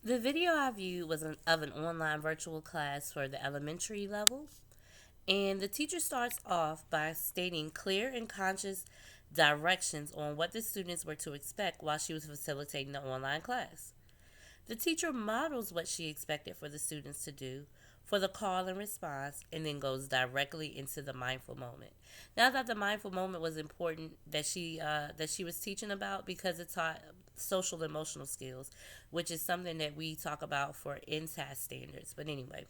The video I viewed was of an online virtual class for the elementary level, and the teacher starts off by stating clear and conscious directions on what the students were to expect while she was facilitating the online class. The teacher models what she expected for the students to do for the call and response and then goes directly into the mindful moment. Now, I thought the mindful moment was important that she was teaching about because it taught social emotional skills, which is something that we talk about for NTAS standards. But anyway,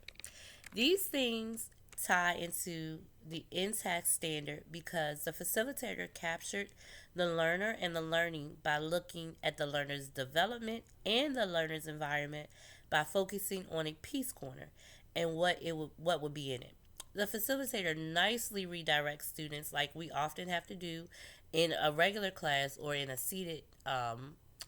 these things tie into the NTAC standard because the facilitator captured the learner and the learning by looking at the learner's development and the learner's environment by focusing on a peace corner and what would be in it. The facilitator nicely redirects students like we often have to do in a regular class or in a seated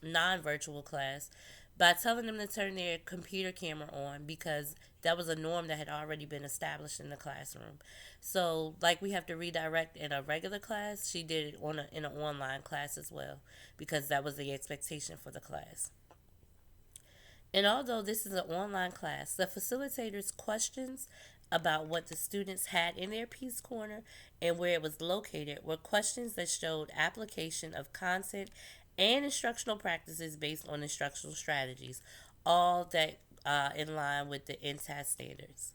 non-virtual class by telling them to turn their computer camera on because that was a norm that had already been established in the classroom. So, like we have to redirect in a regular class, she did it in an online class as well because that was the expectation for the class. And although this is an online class, the facilitator's questions about what the students had in their Peace Corner and where it was located were questions that showed application of content and instructional practices based on instructional strategies, all that in line with the NTAS standards.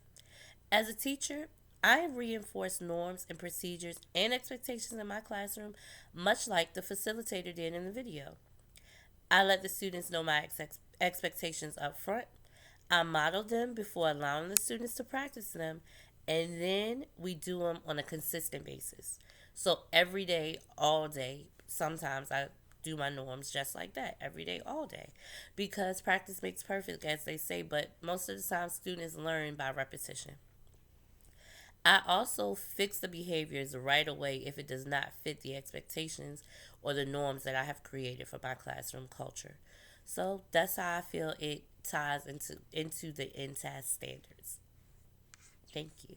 As a teacher, I reinforce norms and procedures and expectations in my classroom, much like the facilitator did in the video. I let the students know my expectations up front. I model them before allowing the students to practice them, and then we do them on a consistent basis. So every day, all day, sometimes I do my norms just like that, every day, all day, because practice makes perfect, as they say, but most of the time, students learn by repetition. I also fix the behaviors right away if it does not fit the expectations or the norms that I have created for my classroom culture. So that's how I feel it ties into the NTAS standards. Thank you.